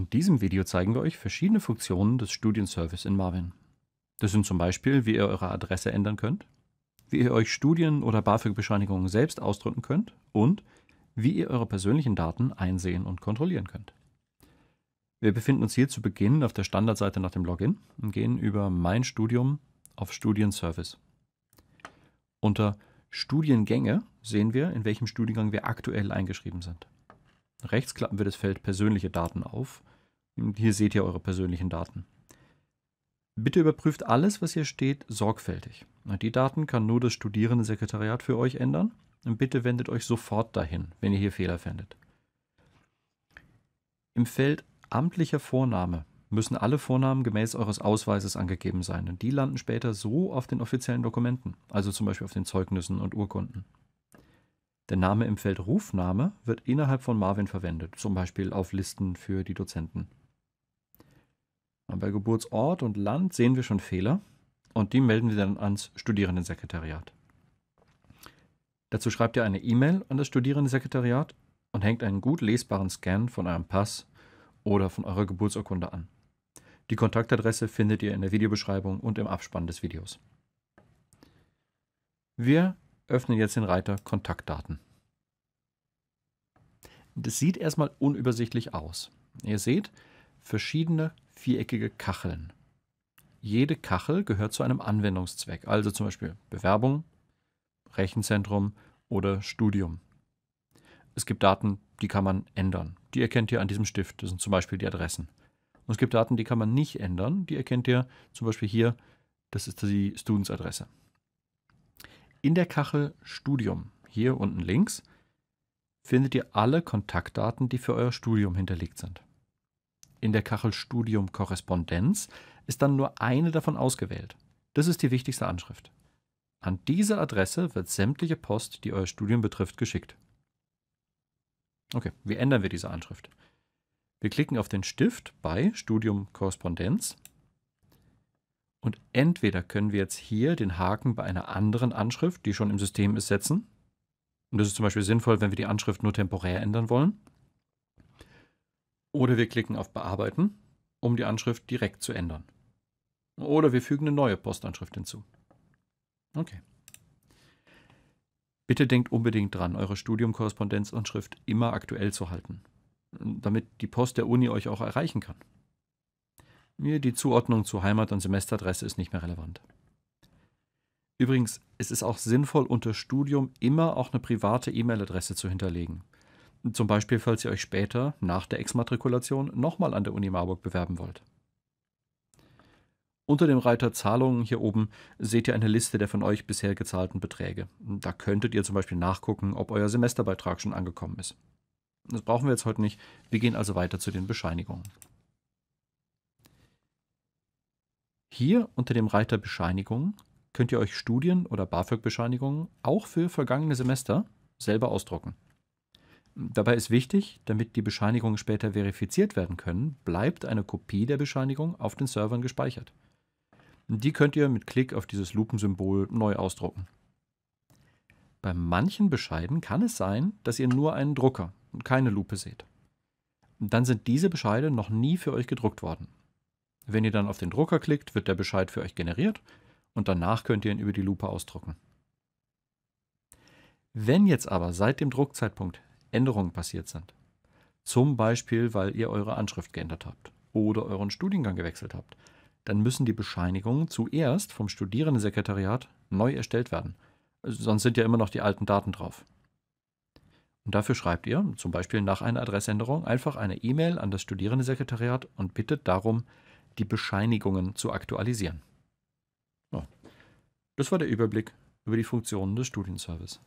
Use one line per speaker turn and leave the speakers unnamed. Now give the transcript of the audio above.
In diesem Video zeigen wir euch verschiedene Funktionen des Studienservice in Marvin. Das sind zum Beispiel, wie ihr eure Adresse ändern könnt, wie ihr euch Studien- oder BAföG-Bescheinigungen selbst ausdrücken könnt und wie ihr eure persönlichen Daten einsehen und kontrollieren könnt. Wir befinden uns hier zu Beginn auf der Standardseite nach dem Login und gehen über Mein Studium auf Studienservice. Unter Studiengänge sehen wir, in welchem Studiengang wir aktuell eingeschrieben sind. Rechts klappen wir das Feld Persönliche Daten auf. Hier seht ihr eure persönlichen Daten. Bitte überprüft alles, was hier steht, sorgfältig. Die Daten kann nur das Studierendensekretariat für euch ändern. Und bitte wendet euch sofort dahin, wenn ihr hier Fehler findet. Im Feld Amtlicher Vorname müssen alle Vornamen gemäß eures Ausweises angegeben sein. Und die landen später so auf den offiziellen Dokumenten, also zum Beispiel auf den Zeugnissen und Urkunden. Der Name im Feld Rufname wird innerhalb von Marvin verwendet, zum Beispiel auf Listen für die Dozenten. Und bei Geburtsort und Land sehen wir schon Fehler und die melden wir dann ans Studierendensekretariat. Dazu schreibt ihr eine E-Mail an das Studierendensekretariat und hängt einen gut lesbaren Scan von eurem Pass oder von eurer Geburtsurkunde an. Die Kontaktadresse findet ihr in der Videobeschreibung und im Abspann des Videos. Wir öffnen jetzt den Reiter Kontaktdaten. Das sieht erstmal unübersichtlich aus. Ihr seht verschiedene viereckige Kacheln. Jede Kachel gehört zu einem Anwendungszweck, also zum Beispiel Bewerbung, Rechenzentrum oder Studium. Es gibt Daten, die kann man ändern. Die erkennt ihr an diesem Stift, das sind zum Beispiel die Adressen. Und es gibt Daten, die kann man nicht ändern, die erkennt ihr zum Beispiel hier, das ist die Studentsadresse. In der Kachel Studium, hier unten links, findet ihr alle Kontaktdaten, die für euer Studium hinterlegt sind. In der Kachel Studium Korrespondenz ist dann nur eine davon ausgewählt. Das ist die wichtigste Anschrift. An diese Adresse wird sämtliche Post, die euer Studium betrifft, geschickt. Okay, wie ändern wir diese Anschrift? Wir klicken auf den Stift bei Studium Korrespondenz und entweder können wir jetzt hier den Haken bei einer anderen Anschrift, die schon im System ist, setzen. Und das ist zum Beispiel sinnvoll, wenn wir die Anschrift nur temporär ändern wollen. Oder wir klicken auf Bearbeiten, um die Anschrift direkt zu ändern. Oder wir fügen eine neue Postanschrift hinzu. Okay. Bitte denkt unbedingt dran, eure Studium-Korrespondenzanschrift immer aktuell zu halten, damit die Post der Uni euch auch erreichen kann. Die Zuordnung zu Heimat- und Semesteradresse ist nicht mehr relevant. Übrigens, es ist auch sinnvoll, unter Studium immer auch eine private E-Mail-Adresse zu hinterlegen. Zum Beispiel, falls ihr euch später, nach der Exmatrikulation, nochmal an der Uni Marburg bewerben wollt. Unter dem Reiter Zahlungen hier oben seht ihr eine Liste der von euch bisher gezahlten Beträge. Da könntet ihr zum Beispiel nachgucken, ob euer Semesterbeitrag schon angekommen ist. Das brauchen wir jetzt heute nicht. Wir gehen also weiter zu den Bescheinigungen. Hier unter dem Reiter Bescheinigungen könnt ihr euch Studien- oder BAföG-Bescheinigungen auch für vergangene Semester selber ausdrucken. Dabei ist wichtig, damit die Bescheinigungen später verifiziert werden können, bleibt eine Kopie der Bescheinigung auf den Servern gespeichert. Die könnt ihr mit Klick auf dieses Lupensymbol neu ausdrucken. Bei manchen Bescheiden kann es sein, dass ihr nur einen Drucker und keine Lupe seht. Dann sind diese Bescheide noch nie für euch gedruckt worden. Wenn ihr dann auf den Drucker klickt, wird der Bescheid für euch generiert und danach könnt ihr ihn über die Lupe ausdrucken. Wenn jetzt aber seit dem Druckzeitpunkt Änderungen passiert sind, zum Beispiel, weil ihr eure Anschrift geändert habt oder euren Studiengang gewechselt habt, dann müssen die Bescheinigungen zuerst vom Studierendensekretariat neu erstellt werden. Sonst sind ja immer noch die alten Daten drauf. Und dafür schreibt ihr, zum Beispiel nach einer Adressänderung, einfach eine E-Mail an das Studierendensekretariat und bittet darum, die Bescheinigungen zu aktualisieren. So. Das war der Überblick über die Funktionen des Studienservice.